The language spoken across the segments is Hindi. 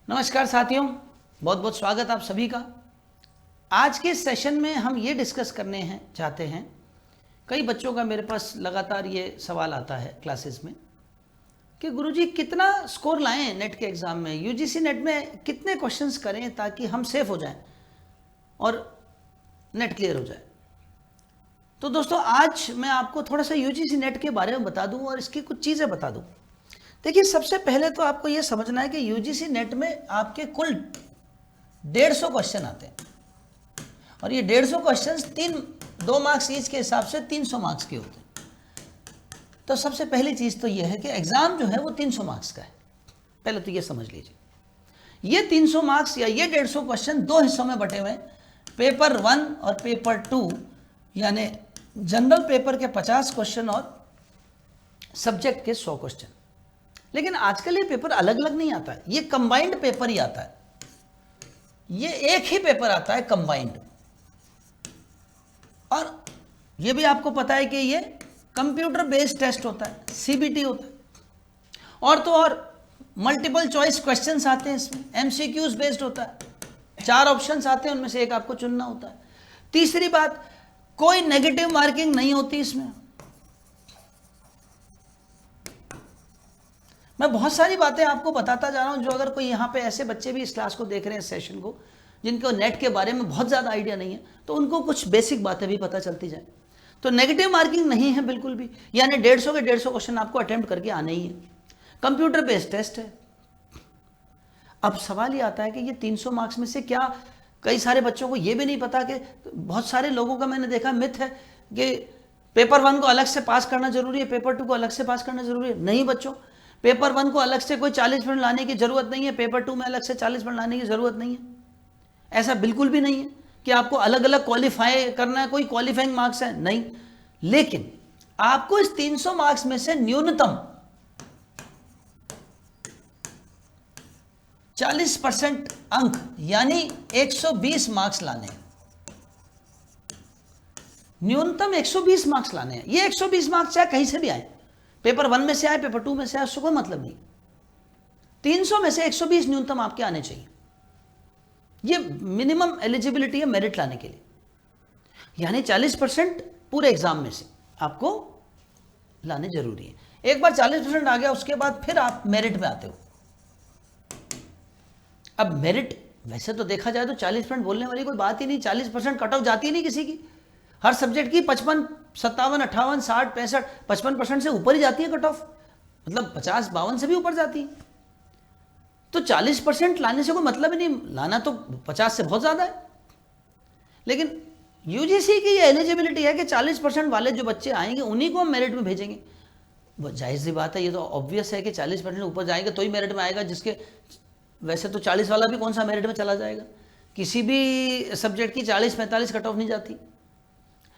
नमस्कार साथियों, बहुत बहुत स्वागत आप सभी का। आज के सेशन में हम ये डिस्कस करने हैं चाहते हैं, कई बच्चों का मेरे पास लगातार ये सवाल आता है क्लासेस में कि गुरुजी कितना स्कोर लाएं नेट के एग्ज़ाम में, यूजीसी नेट में कितने क्वेश्चंस करें ताकि हम सेफ हो जाएं और नेट क्लियर हो जाए। तो दोस्तों आज मैं आपको थोड़ा सा यूजीसी नेट के बारे में बता दूं और इसकी कुछ चीज़ें बता दूं। देखिए, सबसे पहले तो आपको यह समझना है कि यूजीसी नेट में आपके कुल 150 क्वेश्चन आते हैं और ये 150 क्वेश्चन 2 मार्क्स ईच के हिसाब से 300 मार्क्स के होते हैं। तो सबसे पहली चीज़ तो यह है कि एग्ज़ाम जो है वो 300 मार्क्स का है। पहले तो ये समझ लीजिए, ये 300 मार्क्स या ये 150 क्वेश्चन 2 हिस्सों में बटे हुए हैं, पेपर 1 और पेपर 2, यानी जनरल पेपर के 50 क्वेश्चन और सब्जेक्ट के 100 क्वेश्चन। लेकिन आजकल ये पेपर अलग अलग नहीं आता है, ये कंबाइंड पेपर ही आता है। ये एक ही पेपर आता है कंबाइंड। और ये भी आपको पता है कि ये कंप्यूटर बेस्ड टेस्ट होता है, सीबीटी होता है। और तो और मल्टीपल चॉइस क्वेश्चंस आते हैं इसमें, एमसीक्यूज बेस्ड होता है। 4 ऑप्शंस आते हैं, उनमें से एक आपको चुनना होता है। तीसरी बात, कोई नेगेटिव मार्किंग नहीं होती इसमें। मैं बहुत सारी बातें आपको बताता जा रहा हूं, जो अगर कोई यहाँ पे ऐसे बच्चे भी इस क्लास को देख रहे हैं, इस सेशन को, जिनको नेट के बारे में बहुत ज़्यादा आइडिया नहीं है, तो उनको कुछ बेसिक बातें भी पता चलती जाए। तो नेगेटिव मार्किंग नहीं है बिल्कुल भी, यानी 150 के 150 क्वेश्चन आपको अटेम्प्ट करके आने ही है। कंप्यूटर बेस्ड टेस्ट है। अब सवाल ये आता है कि ये 300 मार्क्स में से क्या, कई सारे बच्चों को ये भी नहीं पता कि बहुत सारे लोगों का मैंने देखा मिथ है कि पेपर 1 को अलग से पास करना जरूरी है, पेपर 2 को अलग से पास करना जरूरी है। नहीं बच्चों, पेपर 1 को अलग से कोई 40% लाने की जरूरत नहीं है, पेपर 2 में अलग से 40% लाने की जरूरत नहीं है। ऐसा बिल्कुल भी नहीं है कि आपको अलग अलग क्वालिफाई करना है, कोई क्वालिफाइंग मार्क्स है, नहीं। लेकिन आपको इस 300 मार्क्स में से न्यूनतम 40% अंक यानी 120 मार्क्स लाने हैं। न्यूनतम 120 मार्क्स लाने हैं। ये 120 मार्क्स चाहे कहीं से भी आए, पेपर 1 में से आए, पेपर 2 में से आए, उससे कोई मतलब नहीं। 300 में से 120 न्यूनतम आपके आने चाहिए। ये मिनिमम एलिजिबिलिटी है मेरिट लाने के लिए, यानी 40% पूरे एग्जाम में से आपको लाने जरूरी है। एक बार 40% आ गया, उसके बाद फिर आप मेरिट में आते हो। अब मेरिट वैसे तो देखा जाए तो 40% बोलने वाली कोई बात ही नहीं। 40% कट ऑफ जाती ही नहीं किसी की। हर सब्जेक्ट की 55, 57, 58, 60, 65, 55% से ऊपर ही जाती है कट ऑफ, मतलब 50, 52 से भी ऊपर जाती है। तो 40% लाने से कोई मतलब ही नहीं, लाना तो 50 से बहुत ज़्यादा है। लेकिन यूजीसी की ये एलिजिबिलिटी है कि 40% वाले जो बच्चे आएंगे उन्हीं को हम मेरिट में भेजेंगे। वो जाहिर सी बात है, ये तो ऑब्वियस है कि 40% ऊपर जाएंगे तो ही मेरिट में आएगा। जिसके वैसे तो 40 वाला भी कौन सा मेरिट में चला जाएगा, किसी भी सब्जेक्ट की 40-45 कट ऑफ नहीं जाती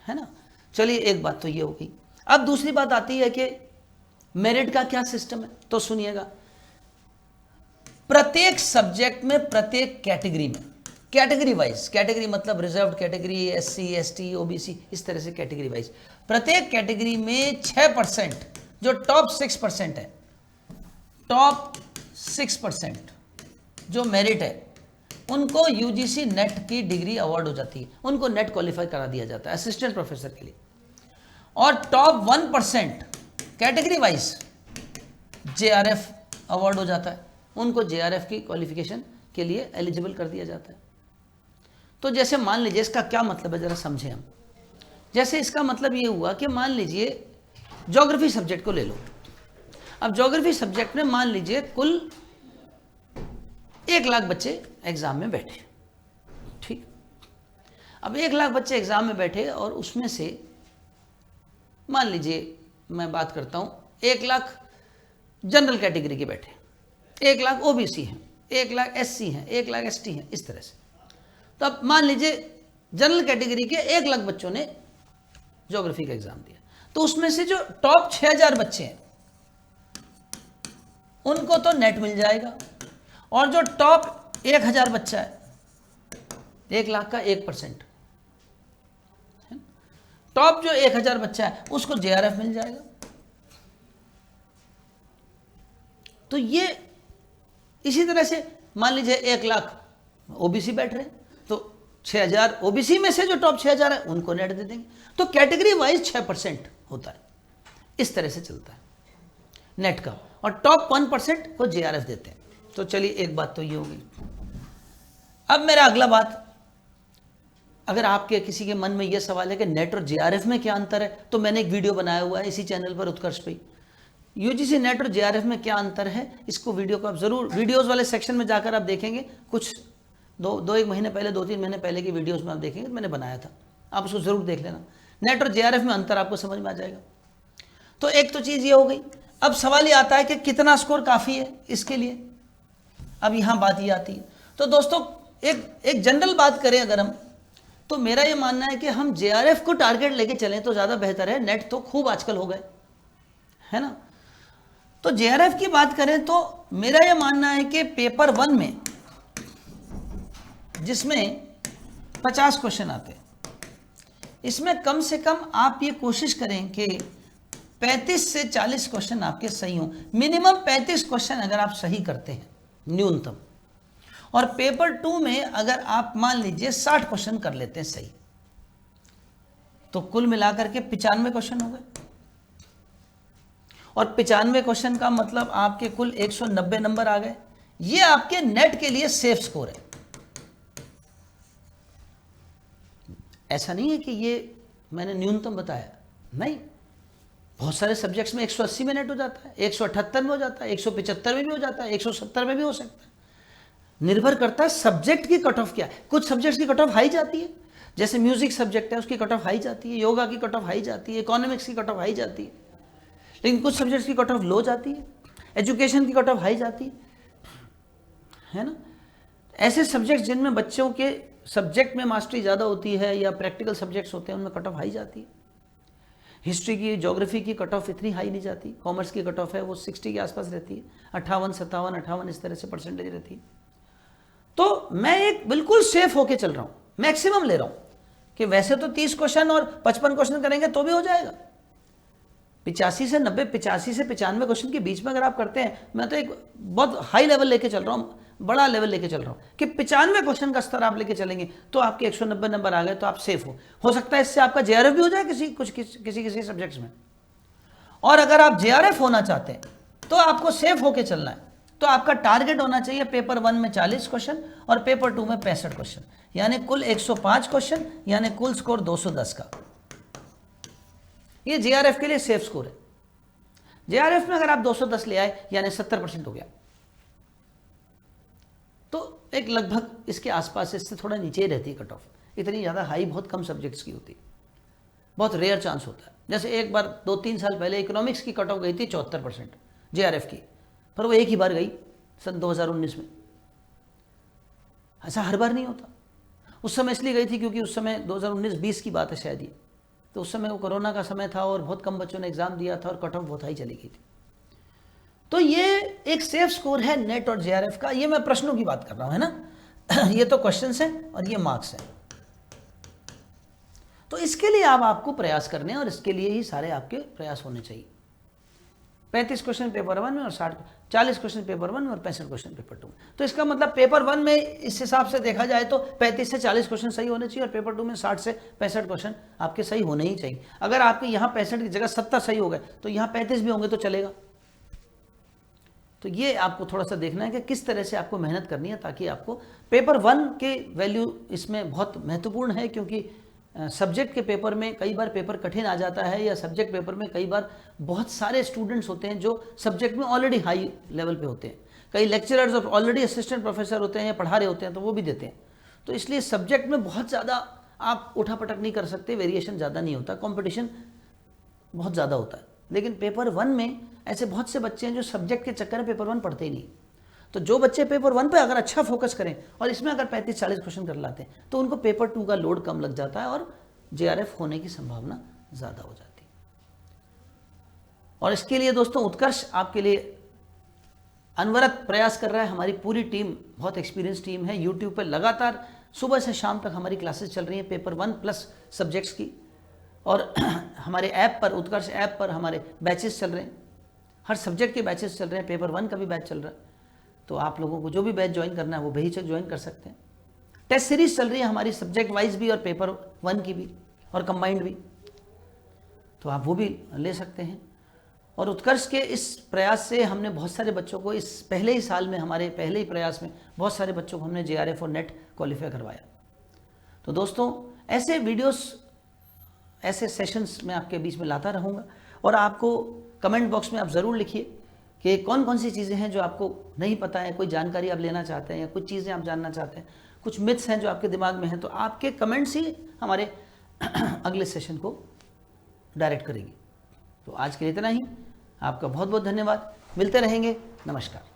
है ना। चलिए, एक बात तो ये हो गई। अब दूसरी बात आती है कि मेरिट का क्या सिस्टम है, तो सुनिएगा। प्रत्येक सब्जेक्ट में, प्रत्येक कैटेगरी में, कैटेगरी वाइज, कैटेगरी मतलब reserve category, SC, ST, OBC, इस तरह से कैटेगरी वाइज, प्रत्येक कैटेगरी में 6% जो टॉप 6% है, टॉप 6% जो मेरिट है, उनको यूजीसी नेट की डिग्री अवार्ड हो जाती है। उनको नेट क्वालिफाई करा दिया जाता है असिस्टेंट प्रोफेसर के लिए। और top 1% category wise JRF award हो जाता है, उनको जेआरएफ की क्वालिफिकेशन के लिए एलिजिबल कर दिया जाता है। तो जैसे मान लीजिए, इसका क्या मतलब है जरा समझें हम। जैसे इसका मतलब ये हुआ कि मान लीजिए ज्योग्राफी सब्जेक्ट को ले लो। अब ज्योग्राफी सब्जेक्ट में मान लीजिए कुल 1 लाख बच्चे एग्जाम में बैठे, ठीक। अब 1 लाख बच्चे एग्जाम में बैठे और उसमें से मान लीजिए मैं बात करता हूं, 1 लाख जनरल कैटेगरी के बैठे, 1 लाख ओबीसी हैं, 1 लाख एससी हैं, 1 लाख एसटी हैं, इस तरह से। तो अब मान लीजिए जनरल कैटेगरी के 1 लाख बच्चों ने ज्योग्राफी का एग्जाम दिया, तो उसमें से जो टॉप 6000 बच्चे हैं उनको तो नेट मिल जाएगा। और जो टॉप 1000 बच्चा है, 1 लाख का 1%, टॉप जो 1000 बच्चा है उसको जेआरएफ मिल जाएगा। तो ये इसी तरह से मान लीजिए 1 लाख ओबीसी बैठ रहे हैं, तो 6000 ओबीसी में से जो टॉप 6000 है उनको नेट दे देंगे। तो कैटेगरी वाइज 6% होता है, इस तरह से चलता है नेट का, और टॉप 1% को जेआरएफ देते हैं। तो चलिए एक बात तो ये होगी। अब मेरा अगला बात, अगर आपके किसी के मन में यह सवाल है कि नेट और जेआरएफ में क्या अंतर है, तो मैंने एक वीडियो बनाया हुआ है इसी चैनल पर उत्कर्ष पे, यूजीसी नेट और जेआरएफ में क्या अंतर है। इसको वीडियो को आप जरूर वीडियोस वाले सेक्शन में जाकर आप देखेंगे, कुछ एक महीने पहले 2-3 महीने पहले की वीडियोस में आप देखेंगे, मैंने बनाया था, आप उसको जरूर देख लेना। नेट और जेआरएफ में अंतर आपको समझ में आ जाएगा। तो एक तो चीज ये हो गई। अब सवाल ये आता है कि कितना स्कोर काफी है इसके लिए। अब यहां बात ये आती है, तो दोस्तों एक जनरल बात करें अगर हम, तो मेरा ये मानना है कि हम जेआरएफ को टारगेट लेके चलें तो ज्यादा बेहतर है। नेट तो खूब आजकल हो गए, है ना। तो जेआरएफ की बात करें तो मेरा ये मानना है कि पेपर 1 में, जिसमें 50 क्वेश्चन आते हैं, इसमें कम से कम आप ये कोशिश करें कि 35 से 40 क्वेश्चन आपके सही हों। मिनिमम 35 क्वेश्चन अगर आप सही करते हैं न्यूनतम, और पेपर 2 में अगर आप मान लीजिए 60 क्वेश्चन कर लेते हैं सही, तो कुल मिलाकर के 95 क्वेश्चन हो गए। और 95 क्वेश्चन का मतलब आपके कुल 190 नंबर आ गए। ये आपके नेट के लिए सेफ स्कोर है। ऐसा नहीं है कि ये मैंने न्यूनतम बताया, नहीं, बहुत सारे सब्जेक्ट्स में 180 में नेट हो जाता है, 178 में हो जाता है, 175 में भी हो जाता है, 170 में भी हो सकता है। निर्भर करता है सब्जेक्ट की कट ऑफ क्या है। कुछ सब्जेक्ट्स की कट ऑफ हाई जाती है, जैसे म्यूजिक सब्जेक्ट है उसकी कट ऑफ हाई जाती है, योगा की कट ऑफ हाई जाती है, इकोनॉमिक्स की कट ऑफ हाई जाती है। लेकिन कुछ सब्जेक्ट्स की कट ऑफ लो जाती है, एजुकेशन की कट ऑफ हाई जाती है ना। ऐसे सब्जेक्ट्स जिनमें बच्चों के सब्जेक्ट में मास्टरी ज़्यादा होती है या प्रैक्टिकल सब्जेक्ट्स होते हैं, उनमें कट ऑफ हाई जाती है। हिस्ट्री की, ज्योग्राफी की कट ऑफ इतनी हाई नहीं जाती। कॉमर्स की कट ऑफ है वो 60 के आसपास रहती है, 58, 57, 58 इस तरह से परसेंटेज रहती है। तो मैं एक बिल्कुल सेफ होके चल रहा हूँ, मैक्सिमम ले रहा हूँ कि वैसे तो 30 क्वेश्चन और 55 क्वेश्चन करेंगे तो भी हो जाएगा। 85 से 90, 85 से 95 क्वेश्चन के बीच में अगर आप करते हैं, मैं तो एक बहुत हाई लेवल लेके चल रहा हूँ, बड़ा लेवल लेके चल रहा हूँ कि 95 क्वेश्चन का स्तर आप लेके चलेंगे तो आपके 190 नंबर आ गए तो आप सेफ हो सकता है इससे आपका जेआरएफ भी हो जाए किसी सब्जेक्ट्स में। और अगर आप जेआरएफ होना चाहते हैं तो आपको सेफ होके चलना है। तो आपका टारगेट होना चाहिए पेपर 1 में 40 क्वेश्चन और पेपर 2 में 65 क्वेश्चन, यानी कुल 105 क्वेश्चन, यानी कुल स्कोर 210 का। ये जेआरएफ के लिए सेफ स्कोर है। जेआरएफ में अगर आप 210 ले आए यानी 70% हो गया, तो एक लगभग इसके आसपास, इससे थोड़ा नीचे ही रहती है कट ऑफ। इतनी ज़्यादा हाई बहुत कम सब्जेक्ट्स की होती है, बहुत रेयर चांस होता है। जैसे एक बार 2-3 साल पहले इकोनॉमिक्स की कट ऑफ गई थी 74% जेआरएफ की, पर वो एक ही बार गई सन 2019 में। ऐसा हर बार नहीं होता। उस समय इसलिए गई थी क्योंकि उस समय 2019-20 की बात है शायद ये, तो उस समय वो कोरोना का समय था और बहुत कम बच्चों ने एग्जाम दिया था और कट ऑफ बहुत हाई चली गई थी। तो ये एक सेफ स्कोर है नेट और जेआरएफ का। ये मैं प्रश्नों की बात कर रहा हूं, है ना। ये तो क्वेश्चंस हैं और ये मार्क्स हैं। तो इसके लिए आपको प्रयास करने हैं और इसके लिए ही सारे आपके प्रयास होने चाहिए। 35 क्वेश्चन पेपर 1 में और 40 क्वेश्चन पेपर 1 में और 65 क्वेश्चन पेपर 2 में। तो इसका मतलब पेपर 1 में इस हिसाब से देखा जाए तो 35 से 40 क्वेश्चन सही होने चाहिए और पेपर 2 में 60 से 65 क्वेश्चन आपके सही होने ही चाहिए। अगर आपके यहाँ 65 की जगह 70 सही हो गए तो यहाँ 35 भी होंगे तो चलेगा। तो ये आपको थोड़ा सा देखना है कि किस तरह से आपको मेहनत करनी है ताकि आपको पेपर 1 के वैल्यू इसमें बहुत महत्वपूर्ण है, क्योंकि सब्जेक्ट के पेपर में कई बार पेपर कठिन आ जाता है, या सब्जेक्ट पेपर में कई बार बहुत सारे स्टूडेंट्स होते हैं जो सब्जेक्ट में ऑलरेडी हाई लेवल पे होते हैं। कई लेक्चरर्स और ऑलरेडी असिस्टेंट प्रोफेसर होते हैं या पढ़ा रहे होते हैं तो वो भी देते हैं। तो इसलिए सब्जेक्ट में बहुत ज़्यादा आप उठापटक नहीं कर सकते, वेरिएशन ज़्यादा नहीं होता, कॉम्पिटिशन बहुत ज़्यादा होता है। लेकिन पेपर 1 में ऐसे बहुत से बच्चे हैं जो सब्जेक्ट के चक्कर में पेपर 1 पढ़ते ही नहीं। तो जो बच्चे पेपर 1 पे अगर अच्छा फोकस करें और इसमें अगर 35-40 क्वेश्चन कर लाते हैं तो उनको पेपर 2 का लोड कम लग जाता है और जेआरएफ होने की संभावना ज़्यादा हो जाती है। और इसके लिए दोस्तों उत्कर्ष आपके लिए अनवरत प्रयास कर रहा है। हमारी पूरी टीम बहुत एक्सपीरियंस टीम है। यूट्यूब पर लगातार सुबह से शाम तक हमारी क्लासेस चल रही हैं पेपर 1 प्लस सब्जेक्ट्स की, और हमारे ऐप पर, उत्कर्ष ऐप पर हमारे बैचेस चल रहे हैं। हर सब्जेक्ट के बैचेस चल रहे हैं, पेपर 1 का भी बैच चल रहा है। तो आप लोगों को जो भी बैच ज्वाइन करना है वो बेहिचक ज्वाइन कर सकते हैं। टेस्ट सीरीज चल रही है हमारी सब्जेक्ट वाइज भी और पेपर 1 की भी और कंबाइंड भी, तो आप वो भी ले सकते हैं। और उत्कर्ष के इस प्रयास से हमने बहुत सारे बच्चों को इस पहले ही साल में, हमारे पहले ही प्रयास में बहुत सारे बच्चों को हमने JRF और नेट क्वालिफाई करवाया। तो दोस्तों ऐसे वीडियोस, ऐसे सेशंस मैं आपके बीच में लाता रहूँगा। और आपको कमेंट बॉक्स में आप ज़रूर लिखिए कि कौन कौन सी चीज़ें हैं जो आपको नहीं पता है, कोई जानकारी आप लेना चाहते हैं या कुछ चीज़ें आप जानना चाहते हैं, कुछ मिथ्स हैं जो आपके दिमाग में हैं, तो आपके कमेंट्स ही हमारे अगले सेशन को डायरेक्ट करेंगे। तो आज के लिए इतना ही। आपका बहुत बहुत धन्यवाद। मिलते रहेंगे। नमस्कार।